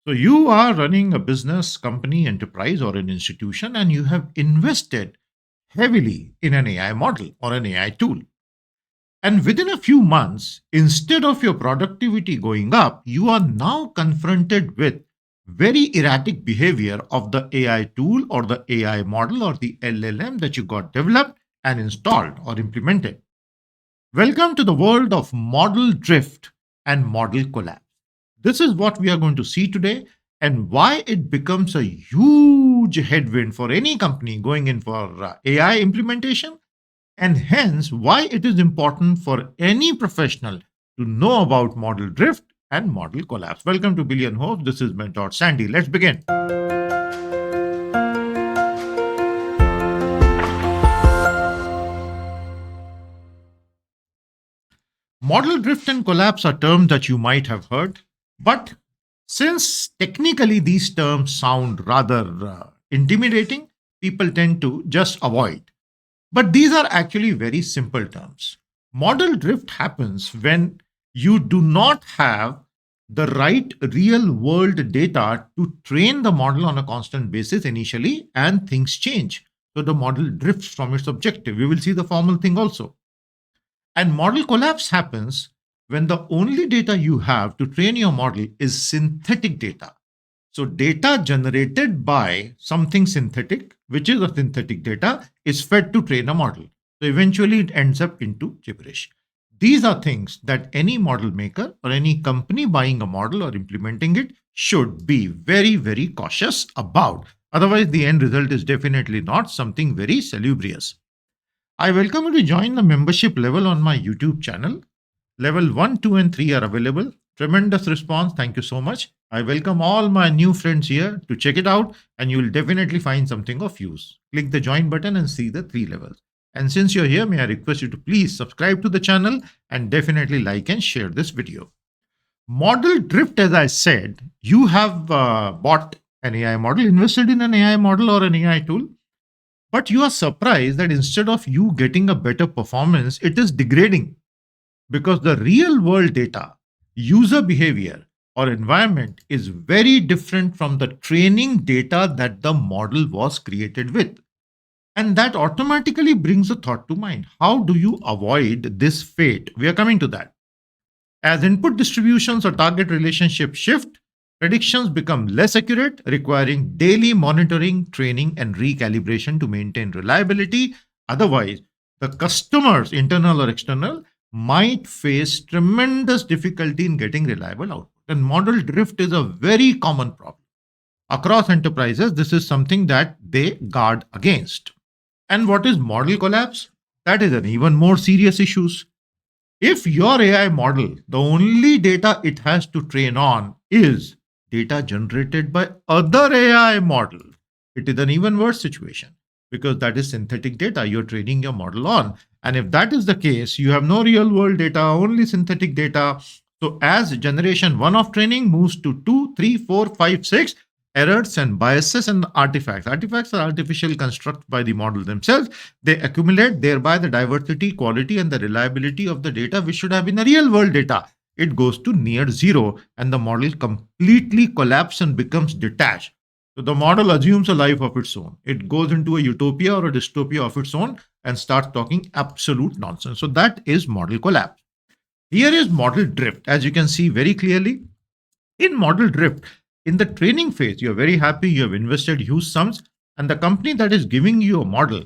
So you are running a business, company, enterprise, or an institution, and you have invested heavily in an AI model or an AI tool. And within a few months, instead of your productivity going up, you are now confronted with very erratic behavior of the AI tool or the AI model or the LLM that you got developed and installed or implemented. Welcome to the world of model drift and model collapse. This is what we are going to see today and why it becomes a huge headwind for any company going in for AI implementation, and hence why it is important for any professional to know about model drift and model collapse. Welcome to Billion Hopes. This is Mentor Sandy. Let's begin. Model drift and collapse are terms that you might have heard, but since technically these terms sound rather intimidating, people tend to just avoid. But these are actually very simple terms. Model drift happens when you do not have the right real world data to train the model on a constant basis initially, and things change. So the model drifts from its objective. We will see the formal thing also. And model collapse happens when the only data you have to train your model is synthetic data. So, data generated by something synthetic, which is a synthetic data, is fed to train a model. So, eventually it ends up into gibberish. These are things that any model maker or any company buying a model or implementing it should be very, very cautious about. Otherwise, the end result is definitely not something very salubrious. I welcome you to join the membership level on my YouTube channel. Level 1, 2, and 3 are available. Tremendous response. Thank you so much. I welcome all my new friends here to check it out, and you will definitely find something of use. Click the join button and see the 3 levels. And since you're here, may I request you to please subscribe to the channel and definitely like and share this video. Model drift, as I said, you have bought an AI model, invested in an AI model or an AI tool, but you are surprised that instead of you getting a better performance, it is degrading because the real world data, user behavior, or environment is very different from the training data that the model was created with. And that automatically brings a thought to mind. How do you avoid this fate? We are coming to that. As input distributions or target relationships shift, predictions become less accurate, requiring daily monitoring, training, and recalibration to maintain reliability. Otherwise, the customers, internal or external, might face tremendous difficulty in getting reliable output. And model drift is a very common problem. Across enterprises, this is something that they guard against. And what is model collapse? That is an even more serious issue. If your AI model, the only data it has to train on is data generated by other AI models, it is an even worse situation because that is synthetic data you're training your model on. And if that is the case, you have no real world data, only synthetic data. So as generation 1 of training moves to 2, 3, 4, 5, 6, errors and biases and artifacts. Artifacts are artificial constructs by the model themselves. They accumulate, thereby the diversity, quality, and the reliability of the data, which should have been the real world data. It goes to near zero, and the model completely collapses and becomes detached. So the model assumes a life of its own. It goes into a utopia or a dystopia of its own and starts talking absolute nonsense. So that is model collapse. Here is model drift. As you can see very clearly, in model drift, in the training phase, you're very happy, you have invested huge sums, and the company that is giving you a model,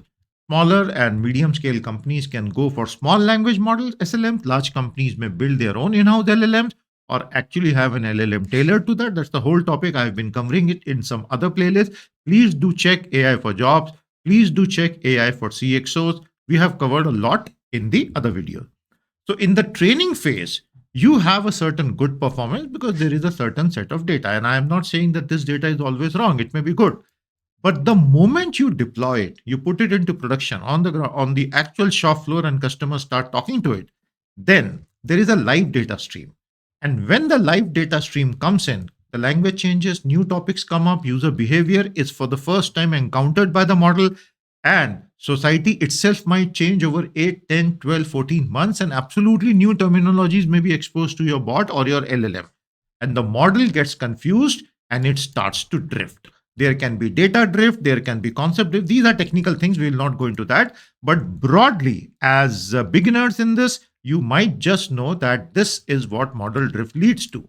smaller and medium scale companies can go for small language models, SLMs. Large companies may build their own in house LLMs or actually have an LLM tailored to that. That's the whole topic. I've been covering it in some other playlists. Please do check AI for jobs. Please do check AI for CXOs. We have covered a lot in the other videos. So, in the training phase, you have a certain good performance because there is a certain set of data. And I am not saying that this data is always wrong, it may be good. But the moment you deploy it, you put it into production on the actual shop floor and customers start talking to it, then there is a live data stream. And when the live data stream comes in, the language changes, new topics come up, user behavior is for the first time encountered by the model, and society itself might change over 8, 10, 12, 14 months, and absolutely new terminologies may be exposed to your bot or your LLM. And the model gets confused and it starts to drift. There can be data drift, there can be concept drift. These are technical things. We will not go into that. But broadly, as beginners in this, you might just know that this is what model drift leads to.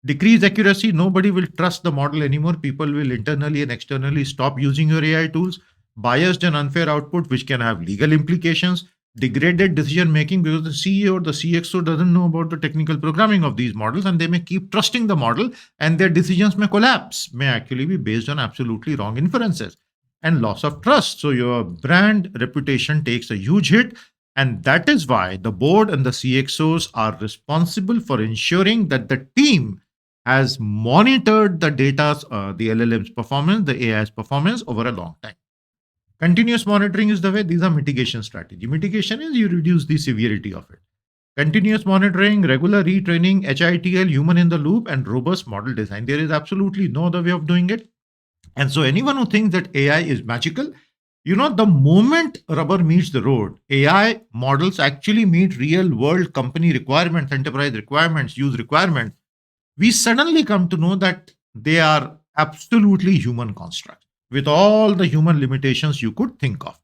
Decrease accuracy, nobody will trust the model anymore. People will internally and externally stop using your AI tools. Biased and unfair output, which can have legal implications. Degraded decision making, because the CEO or the CXO doesn't know about the technical programming of these models, and they may keep trusting the model, and their decisions may collapse, may actually be based on absolutely wrong inferences. And loss of trust, so your brand reputation takes a huge hit. And that is why the board and the CXOs are responsible for ensuring that the team has monitored the data's, the LLM's performance, the AI's performance over a long time. Continuous monitoring is the way. These are mitigation strategy. Mitigation is you reduce the severity of it. Continuous monitoring, regular retraining, HITL, human in the loop, and robust model design. There is absolutely no other way of doing it. And so anyone who thinks that AI is magical, the moment rubber meets the road, AI models actually meet real world company requirements, enterprise requirements, use requirements. We suddenly come to know that they are absolutely human constructs with all the human limitations you could think of.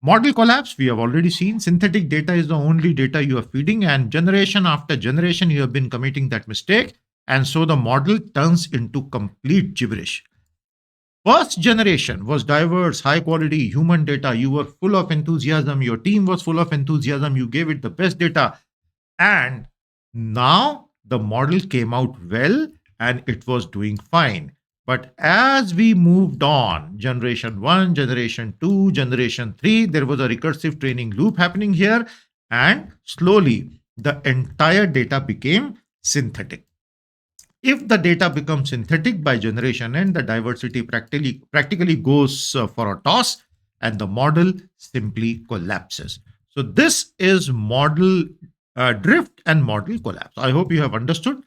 Model collapse, we have already seen. Synthetic data is the only data you are feeding, and generation after generation, you have been committing that mistake. And so the model turns into complete gibberish. First generation was diverse, high quality human data. You were full of enthusiasm. Your team was full of enthusiasm. You gave it the best data. And now the model came out well and it was doing fine. But as we moved on, generation 1, generation 2, generation 3, there was a recursive training loop happening here. And slowly, the entire data became synthetic. If the data becomes synthetic by generation end, the diversity practically goes for a toss and the model simply collapses. So this is model drift and model collapse. I hope you have understood.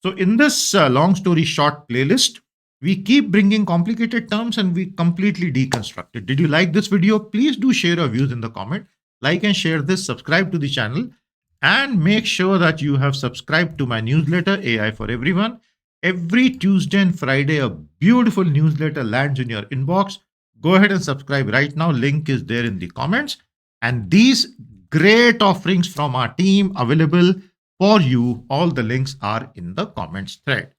So in this long story short playlist, we keep bringing complicated terms and we completely deconstruct it. Did you like this video? Please do share your views in the comment. Like and share this, subscribe to the channel, and make sure that you have subscribed to my newsletter, AI for Everyone. Every Tuesday and Friday, a beautiful newsletter lands in your inbox. Go ahead and subscribe right now. Link is there in the comments. And these great offerings from our team available for you. All the links are in the comments thread.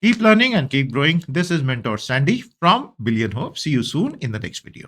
Keep learning and keep growing. This is Mentor Sandy from Billion Hope. See you soon in the next video.